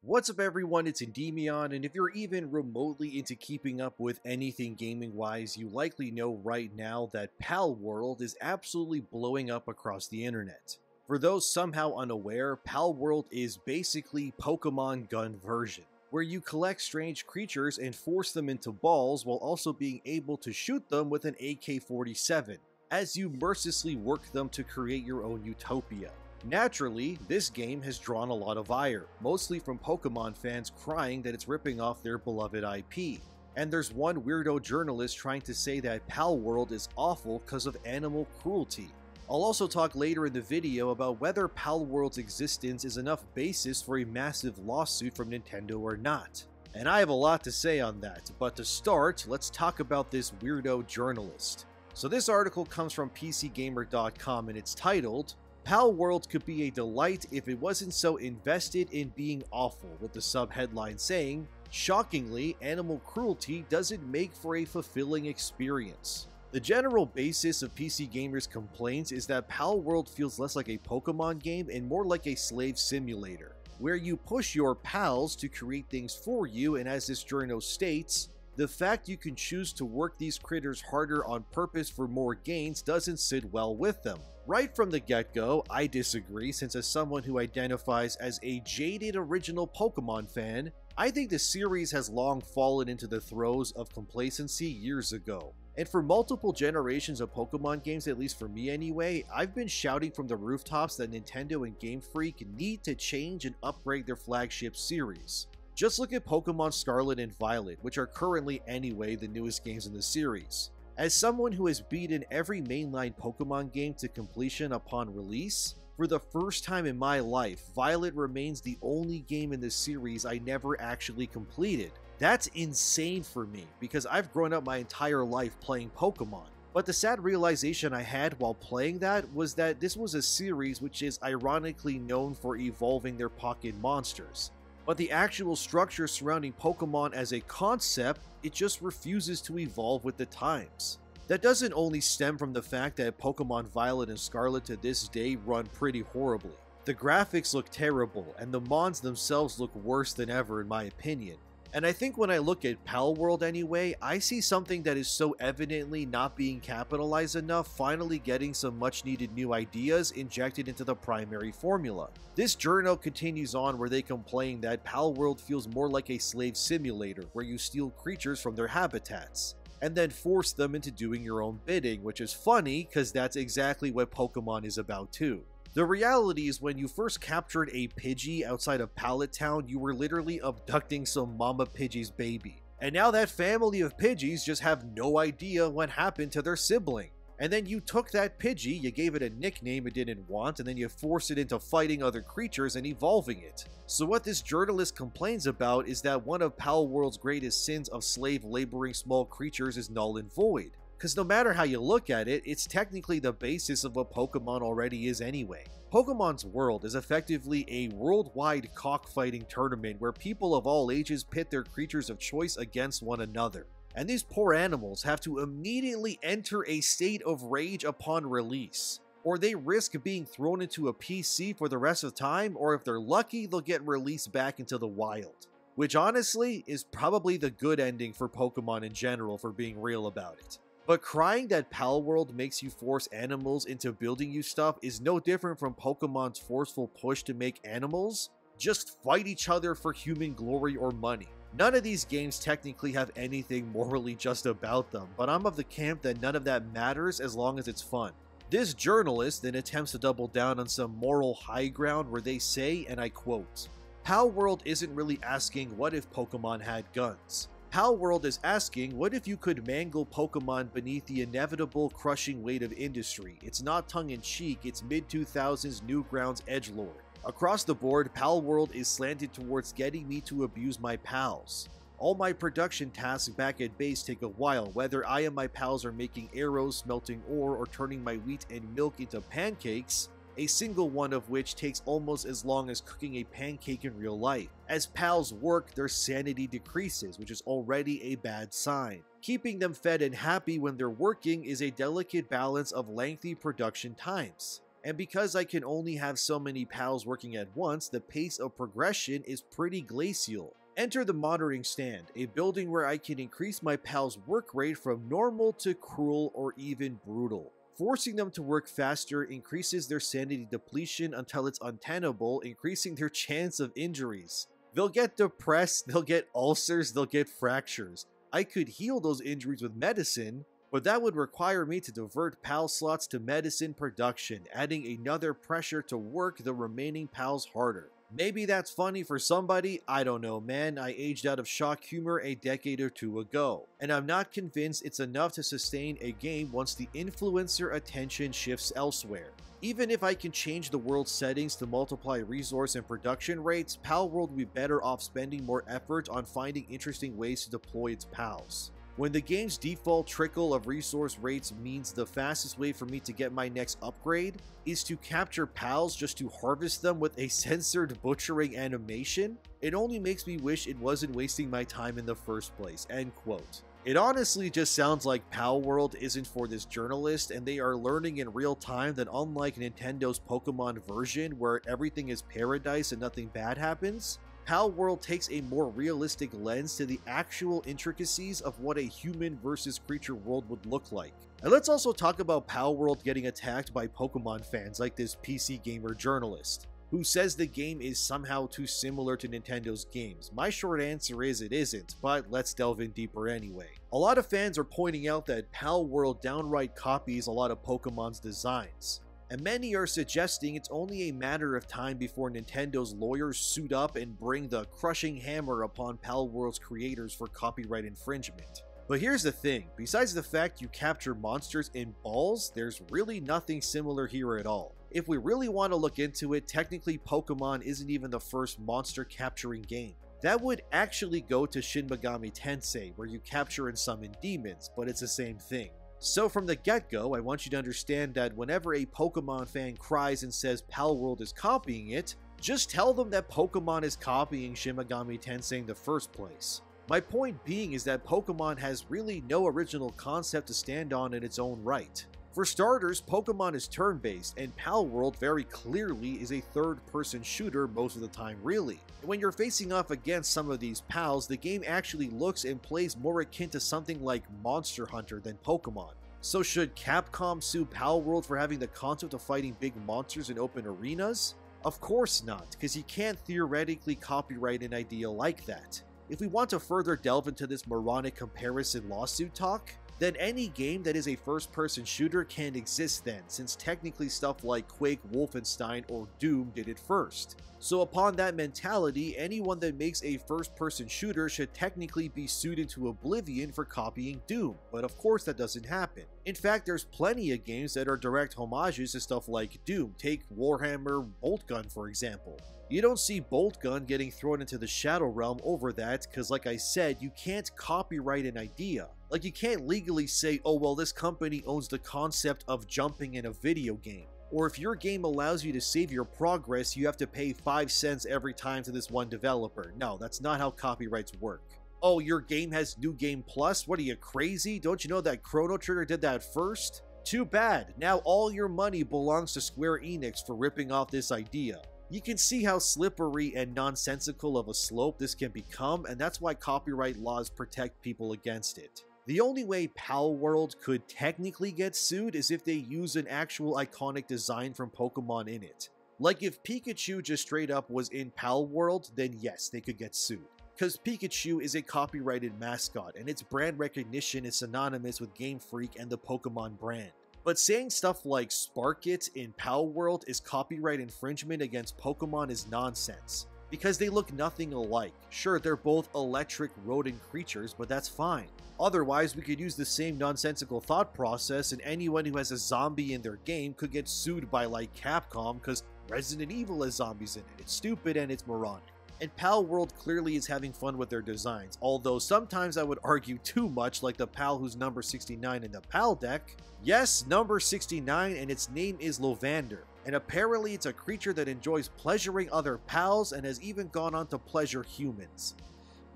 What's up everyone, it's ENDYMION, and if you're even remotely into keeping up with anything gaming-wise, you likely know right now that Palworld is absolutely blowing up across the internet. For those somehow unaware, Palworld is basically Pokemon Gun version, where you collect strange creatures and force them into balls while also being able to shoot them with an AK-47, as you mercilessly work them to create your own utopia. Naturally, this game has drawn a lot of ire, mostly from Pokemon fans crying that it's ripping off their beloved IP. And there's one weirdo journalist trying to say that Palworld is awful because of animal cruelty. I'll also talk later in the video about whether Palworld's existence is enough basis for a massive lawsuit from Nintendo or not. And I have a lot to say on that, but to start, let's talk about this weirdo journalist. So this article comes from PCGamer.com and it's titled, Palworld could be a delight if it wasn't so invested in being awful, with the sub-headline saying, shockingly, animal cruelty doesn't make for a fulfilling experience. The general basis of PC Gamer's complaints is that Palworld feels less like a Pokemon game and more like a slave simulator, where you push your pals to create things for you, and as this journal states, the fact you can choose to work these critters harder on purpose for more gains doesn't sit well with them. Right from the get-go, I disagree, since as someone who identifies as a jaded original Pokemon fan, I think the series has long fallen into the throes of complacency years ago. And for multiple generations of Pokemon games, at least for me anyway, I've been shouting from the rooftops that Nintendo and Game Freak need to change and upgrade their flagship series. Just look at Pokemon Scarlet and Violet, which are currently anyway the newest games in the series. As someone who has beaten every mainline Pokemon game to completion upon release, for the first time in my life, Violet remains the only game in the series I never actually completed. That's insane for me, because I've grown up my entire life playing Pokemon. But the sad realization I had while playing that was that this was a series which is ironically known for evolving their pocket monsters. But the actual structure surrounding Pokemon as a concept, it just refuses to evolve with the times. That doesn't only stem from the fact that Pokemon Violet and Scarlet to this day run pretty horribly. The graphics look terrible, and the mons themselves look worse than ever in my opinion. And I think when I look at Palworld anyway, I see something that is so evidently not being capitalized enough finally getting some much needed new ideas injected into the primary formula. This journal continues on where they complain that Palworld feels more like a slave simulator where you steal creatures from their habitats and then force them into doing your own bidding, which is funny because that's exactly what Pokemon is about too. The reality is when you first captured a Pidgey outside of Pallet Town, you were literally abducting some Mama Pidgey's baby. And now that family of Pidgeys just have no idea what happened to their sibling. And then you took that Pidgey, you gave it a nickname it didn't want, and then you forced it into fighting other creatures and evolving it. So what this journalist complains about is that one of Palworld's greatest sins of slave laboring small creatures is null and void. Because no matter how you look at it, it's technically the basis of what Pokemon already is anyway. Pokemon's world is effectively a worldwide cockfighting tournament where people of all ages pit their creatures of choice against one another. And these poor animals have to immediately enter a state of rage upon release, or they risk being thrown into a PC for the rest of time, or if they're lucky, they'll get released back into the wild. Which honestly is probably the good ending for Pokemon in general, for being real about it. But crying that Palworld makes you force animals into building you stuff is no different from Pokemon's forceful push to make animals just fight each other for human glory or money. None of these games technically have anything morally just about them, but I'm of the camp that none of that matters as long as it's fun. This journalist then attempts to double down on some moral high ground where they say, and I quote, Palworld isn't really asking what if Pokemon had guns. Palworld is asking, what if you could mangle Pokemon beneath the inevitable crushing weight of industry? It's not tongue-in-cheek, it's mid-2000s Newgrounds edgelord. Across the board, Palworld is slanted towards getting me to abuse my pals. All my production tasks back at base take a while, whether I and my pals are making arrows, smelting ore, or turning my wheat and milk into pancakes, a single one of which takes almost as long as cooking a pancake in real life. As pals work, their sanity decreases, which is already a bad sign. Keeping them fed and happy when they're working is a delicate balance of lengthy production times. And because I can only have so many pals working at once, the pace of progression is pretty glacial. Enter the monitoring stand, a building where I can increase my pals' work rate from normal to cruel or even brutal. Forcing them to work faster increases their sanity depletion until it's untenable, increasing their chance of injuries. They'll get depressed, they'll get ulcers, they'll get fractures. I could heal those injuries with medicine, but that would require me to divert PAL slots to medicine production, adding another pressure to work the remaining PALs harder. Maybe that's funny for somebody, I don't know man, I aged out of shock humor a decade or two ago, and I'm not convinced it's enough to sustain a game once the influencer attention shifts elsewhere. Even if I can change the world settings to multiply resource and production rates, Palworld will be better off spending more effort on finding interesting ways to deploy its PALs. When the game's default trickle of resource rates means the fastest way for me to get my next upgrade is to capture PALs just to harvest them with a censored butchering animation, it only makes me wish it wasn't wasting my time in the first place, end quote. It honestly just sounds like Palworld isn't for this journalist and they are learning in real time that unlike Nintendo's Pokemon version where everything is paradise and nothing bad happens, Palworld takes a more realistic lens to the actual intricacies of what a human versus creature world would look like. And let's also talk about Palworld getting attacked by Pokemon fans like this PC gamer journalist, who says the game is somehow too similar to Nintendo's games. My short answer is it isn't, but let's delve in deeper anyway. A lot of fans are pointing out that Palworld downright copies a lot of Pokemon's designs, and many are suggesting it's only a matter of time before Nintendo's lawyers suit up and bring the crushing hammer upon Palworld's creators for copyright infringement. But here's the thing, besides the fact you capture monsters in balls, there's really nothing similar here at all. If we really want to look into it, technically Pokemon isn't even the first monster capturing game. That would actually go to Shin Megami Tensei, where you capture and summon demons, but it's the same thing. So from the get-go, I want you to understand that whenever a Pokemon fan cries and says Palworld is copying it, just tell them that Pokemon is copying Shin Megami Tensei in the first place. My point being is that Pokemon has really no original concept to stand on in its own right. For starters, Pokemon is turn-based, and Palworld very clearly is a third-person shooter most of the time really. And when you're facing off against some of these pals, the game actually looks and plays more akin to something like Monster Hunter than Pokemon. So should Capcom sue Palworld for having the concept of fighting big monsters in open arenas? Of course not, because you can't theoretically copyright an idea like that. If we want to further delve into this moronic comparison lawsuit talk, then any game that is a first-person shooter can't exist then, since technically stuff like Quake, Wolfenstein, or Doom did it first. So upon that mentality, anyone that makes a first-person shooter should technically be sued into oblivion for copying Doom, but of course that doesn't happen. In fact, there's plenty of games that are direct homages to stuff like Doom. Take Warhammer Boltgun for example. You don't see Boltgun getting thrown into the Shadow Realm over that, because like I said, you can't copyright an idea. Like you can't legally say, oh well, this company owns the concept of jumping in a video game. Or if your game allows you to save your progress, you have to pay 5 cents every time to this one developer. No, that's not how copyrights work. Oh, your game has New Game Plus? What are you, crazy? Don't you know that Chrono Trigger did that first? Too bad, now all your money belongs to Square Enix for ripping off this idea. You can see how slippery and nonsensical of a slope this can become, and that's why copyright laws protect people against it. The only way Palworld could technically get sued is if they use an actual iconic design from Pokemon in it. Like if Pikachu just straight up was in Palworld, then yes, they could get sued. Because Pikachu is a copyrighted mascot, and its brand recognition is synonymous with Game Freak and the Pokemon brand. But saying stuff like Spark It in Palworld is copyright infringement against Pokemon is nonsense, because they look nothing alike. Sure, they're both electric rodent creatures, but that's fine. Otherwise, we could use the same nonsensical thought process and anyone who has a zombie in their game could get sued by like Capcom because Resident Evil has zombies in it. It's stupid and it's moronic. And Palworld clearly is having fun with their designs, although sometimes I would argue too much, like the pal who's number 69 in the pal deck. Yes, number 69, and its name is Lovander, and apparently it's a creature that enjoys pleasuring other pals and has even gone on to pleasure humans.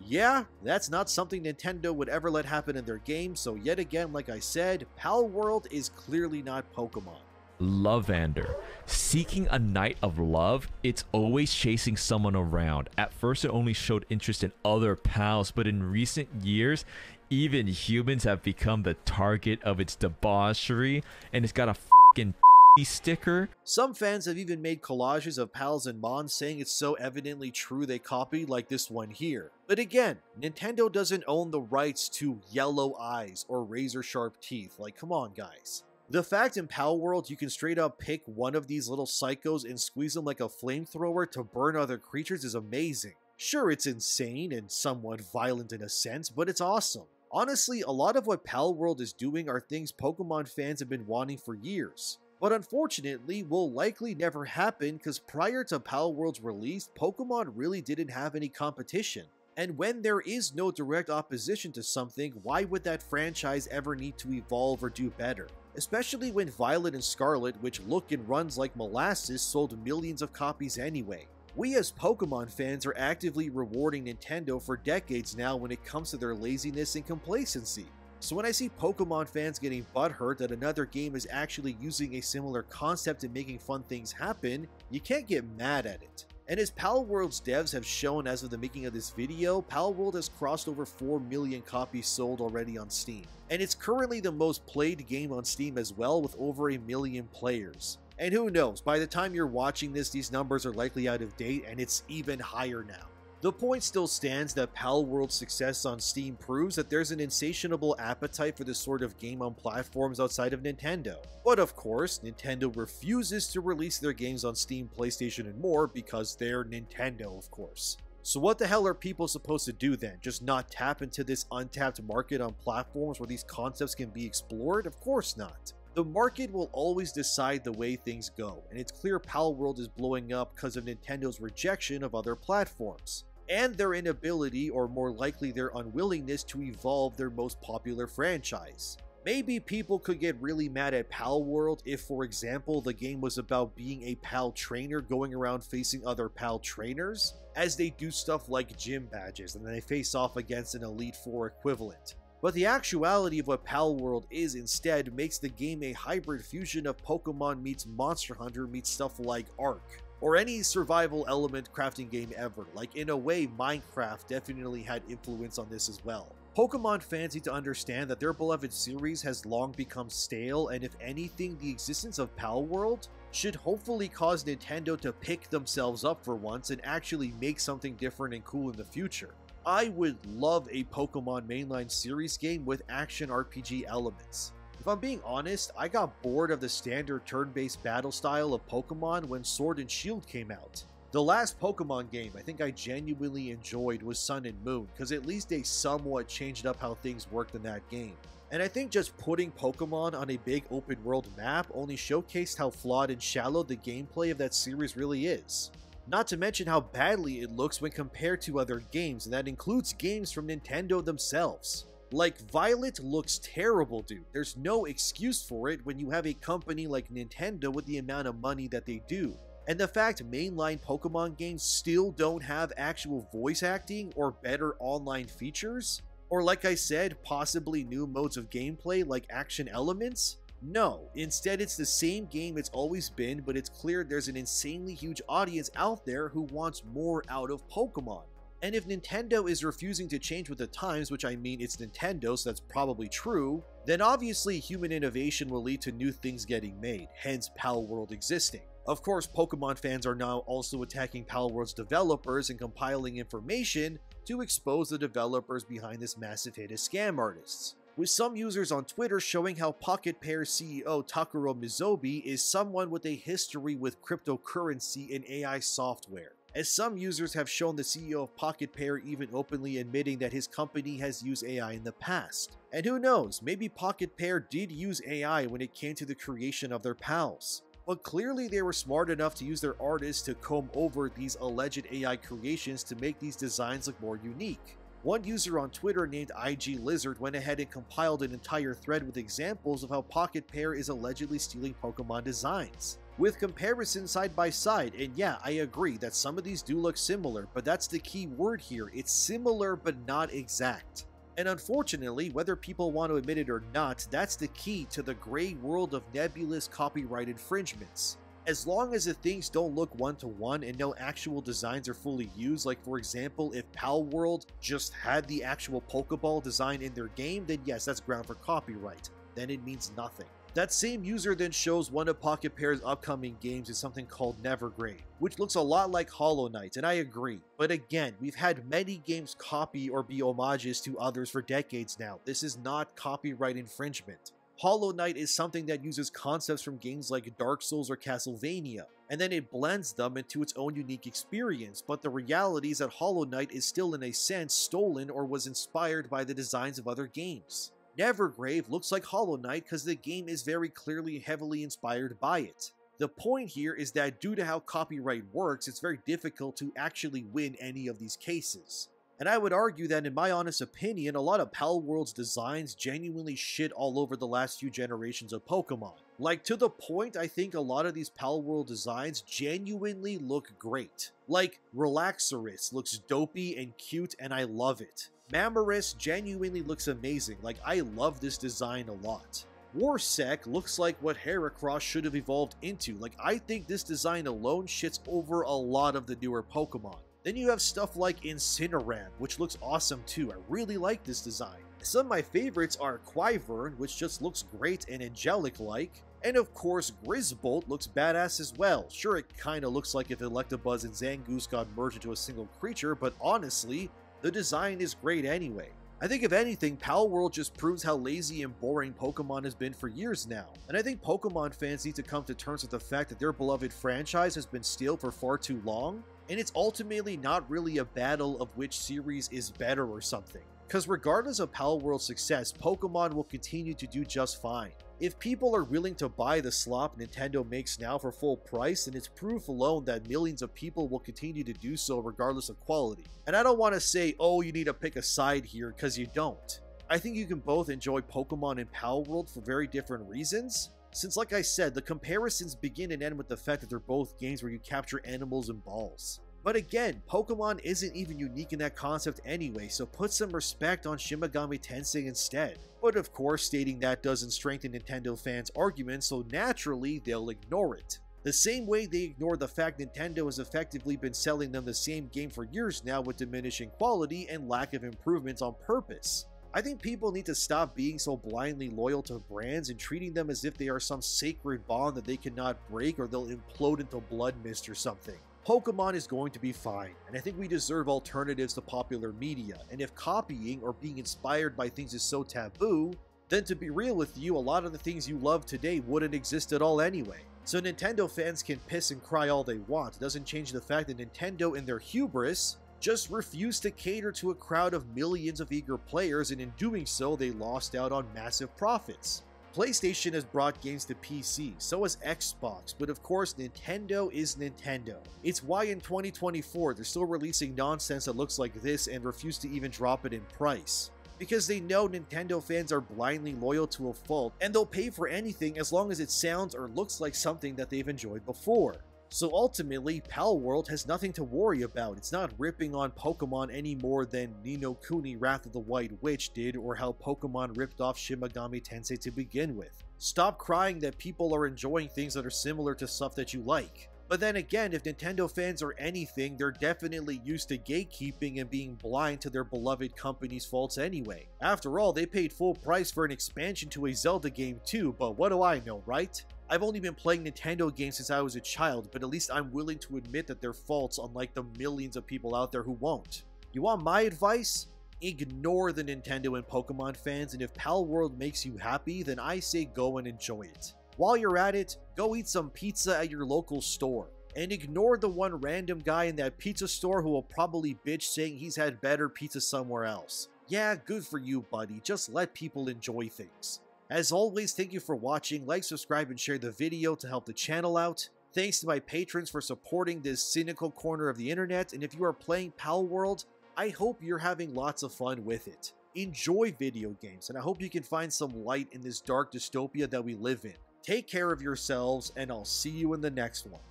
Yeah, that's not something Nintendo would ever let happen in their game, so yet again, like I said, Palworld is clearly not Pokemon. Lovander. Seeking a night of love, it's always chasing someone around. At first, it only showed interest in other pals, but in recent years, even humans have become the target of its debauchery, and it's got a fucking sticker. Some fans have even made collages of pals and mons saying it's so evidently true they copied, like this one here. But again, Nintendo doesn't own the rights to yellow eyes or razor sharp teeth. Like, come on guys. The fact in Palworld you can straight up pick one of these little psychos and squeeze them like a flamethrower to burn other creatures is amazing. Sure, it's insane and somewhat violent in a sense, but it's awesome. Honestly, a lot of what Palworld is doing are things Pokemon fans have been wanting for years. But unfortunately, will likely never happen because prior to Palworld's release, Pokemon really didn't have any competition. And when there is no direct opposition to something, why would that franchise ever need to evolve or do better? Especially when Violet and Scarlet, which look and runs like molasses, sold millions of copies anyway. We as Pokemon fans are actively rewarding Nintendo for decades now when it comes to their laziness and complacency. So when I see Pokemon fans getting butthurt that another game is actually using a similar concept and making fun things happen, you can't get mad at it. And as Palworld's devs have shown as of the making of this video, Palworld has crossed over 4 million copies sold already on Steam. And it's currently the most played game on Steam as well, with over 1 million players. And who knows, by the time you're watching this, these numbers are likely out of date and it's even higher now. The point still stands that Palworld's success on Steam proves that there's an insatiable appetite for this sort of game on platforms outside of Nintendo. But of course, Nintendo refuses to release their games on Steam, PlayStation, and more because they're Nintendo, of course. So what the hell are people supposed to do then? Just not tap into this untapped market on platforms where these concepts can be explored? Of course not. The market will always decide the way things go, and it's clear Palworld is blowing up because of Nintendo's rejection of other platforms, and their inability, or more likely their unwillingness, to evolve their most popular franchise. Maybe people could get really mad at Palworld if, for example, the game was about being a PAL trainer going around facing other PAL trainers, as they do stuff like gym badges and then they face off against an Elite Four equivalent. But the actuality of what Palworld is instead makes the game a hybrid fusion of Pokemon meets Monster Hunter meets stuff like Ark, or any survival element crafting game ever. Like, in a way, Minecraft definitely had influence on this as well. Pokemon fans need to understand that their beloved series has long become stale, and if anything, the existence of Palworld should hopefully cause Nintendo to pick themselves up for once and actually make something different and cool in the future. I would love a Pokemon mainline series game with action RPG elements. If I'm being honest, I got bored of the standard turn-based battle style of Pokemon when Sword and Shield came out. The last Pokemon game I think I genuinely enjoyed was Sun and Moon, because at least they somewhat changed up how things worked in that game. And I think just putting Pokemon on a big open world map only showcased how flawed and shallow the gameplay of that series really is. Not to mention how badly it looks when compared to other games, and that includes games from Nintendo themselves. Like, Violet looks terrible, dude. There's no excuse for it when you have a company like Nintendo with the amount of money that they do. And the fact mainline Pokemon games still don't have actual voice acting or better online features, or like I said, possibly new modes of gameplay like action elements? No, instead it's the same game it's always been, but it's clear there's an insanely huge audience out there who wants more out of Pokemon. And if Nintendo is refusing to change with the times, which I mean it's Nintendo, so that's probably true, then obviously human innovation will lead to new things getting made, hence Palworld existing. Of course, Pokemon fans are now also attacking Palworld's developers and compiling information to expose the developers behind this massive hit as scam artists, with some users on Twitter showing how Pocket Pair's CEO Takuro Mizobi is someone with a history with cryptocurrency and AI software, as some users have shown the CEO of Pocket Pair even openly admitting that his company has used AI in the past. And who knows, maybe Pocket Pair did use AI when it came to the creation of their pals. But clearly they were smart enough to use their artists to comb over these alleged AI creations to make these designs look more unique. One user on Twitter named IG Lizard went ahead and compiled an entire thread with examples of how Pocket Pair is allegedly stealing Pokemon designs, with comparisons side by side. And yeah, I agree that some of these do look similar, but that's the key word here. It's similar but not exact. And unfortunately, whether people want to admit it or not, that's the key to the gray world of nebulous copyright infringements. As long as the things don't look one-to-one and no actual designs are fully used, like for example, if Palworld just had the actual Pokeball design in their game, then yes, that's ground for copyright. Then it means nothing. That same user then shows one of Pocket Pair's upcoming games is something called Nevergrave, which looks a lot like Hollow Knight, and I agree. But again, we've had many games copy or be homages to others for decades now. This is not copyright infringement. Hollow Knight is something that uses concepts from games like Dark Souls or Castlevania, and then it blends them into its own unique experience, but the reality is that Hollow Knight is still in a sense stolen or was inspired by the designs of other games. Nevergrave looks like Hollow Knight because the game is very clearly heavily inspired by it. The point here is that due to how copyright works, it's very difficult to actually win any of these cases. And I would argue that in my honest opinion, a lot of Palworld's designs genuinely shit all over the last few generations of Pokemon. Like, to the point I think a lot of these Palworld designs genuinely look great. Like, Relaxorus looks dopey and cute and I love it. Mamoris genuinely looks amazing, like I love this design a lot. Warsec looks like what Heracross should have evolved into, like I think this design alone shits over a lot of the newer Pokemon. Then you have stuff like Incineram, which looks awesome too, I really like this design. Some of my favorites are Quivern, which just looks great and angelic-like, and of course Grizzbolt looks badass as well. Sure, it kinda looks like if Electabuzz and Zangoose got merged into a single creature, but honestly, the design is great anyway. I think if anything, Palworld just proves how lazy and boring Pokemon has been for years now, and I think Pokemon fans need to come to terms with the fact that their beloved franchise has been stale for far too long, and it's ultimately not really a battle of which series is better or something. Because regardless of Palworld's success, Pokemon will continue to do just fine. If people are willing to buy the slop Nintendo makes now for full price, then it's proof alone that millions of people will continue to do so regardless of quality. And I don't want to say, oh, you need to pick a side here, because you don't. I think you can both enjoy Pokemon and Palworld for very different reasons, since like I said, the comparisons begin and end with the fact that they're both games where you capture animals and balls. But again, Pokemon isn't even unique in that concept anyway, so put some respect on Shin Megami Tensei instead. But of course, stating that doesn't strengthen Nintendo fans' arguments, so naturally, they'll ignore it. The same way they ignore the fact Nintendo has effectively been selling them the same game for years now with diminishing quality and lack of improvements on purpose. I think people need to stop being so blindly loyal to brands and treating them as if they are some sacred bond that they cannot break or they'll implode into blood mist or something. Pokemon is going to be fine, and I think we deserve alternatives to popular media, and if copying or being inspired by things is so taboo, then to be real with you, a lot of the things you love today wouldn't exist at all anyway. So Nintendo fans can piss and cry all they want, it doesn't change the fact that Nintendo in their hubris just refused to cater to a crowd of millions of eager players, and in doing so they lost out on massive profits. PlayStation has brought games to PC, so has Xbox, but of course Nintendo is Nintendo. It's why in 2024 they're still releasing nonsense that looks like this and refuse to even drop it in price. Because they know Nintendo fans are blindly loyal to a fault, and they'll pay for anything as long as it sounds or looks like something that they've enjoyed before. So ultimately, Palworld has nothing to worry about. It's not ripping on Pokemon any more than Ni no Kuni Wrath of the White Witch did, or how Pokemon ripped off Shin Megami Tensei to begin with. Stop crying that people are enjoying things that are similar to stuff that you like. But then again, if Nintendo fans are anything, they're definitely used to gatekeeping and being blind to their beloved company's faults anyway. After all, they paid full price for an expansion to a Zelda game too, but what do I know, right? I've only been playing Nintendo games since I was a child, but at least I'm willing to admit that they're faults, unlike the millions of people out there who won't. You want my advice? Ignore the Nintendo and Pokemon fans, and if Palworld makes you happy, then I say go and enjoy it. While you're at it, go eat some pizza at your local store, and ignore the one random guy in that pizza store who will probably bitch saying he's had better pizza somewhere else. Yeah, good for you, buddy, just let people enjoy things. As always, thank you for watching, like, subscribe, and share the video to help the channel out. Thanks to my patrons for supporting this cynical corner of the internet, and if you are playing Palworld, I hope you're having lots of fun with it. Enjoy video games, and I hope you can find some light in this dark dystopia that we live in. Take care of yourselves, and I'll see you in the next one.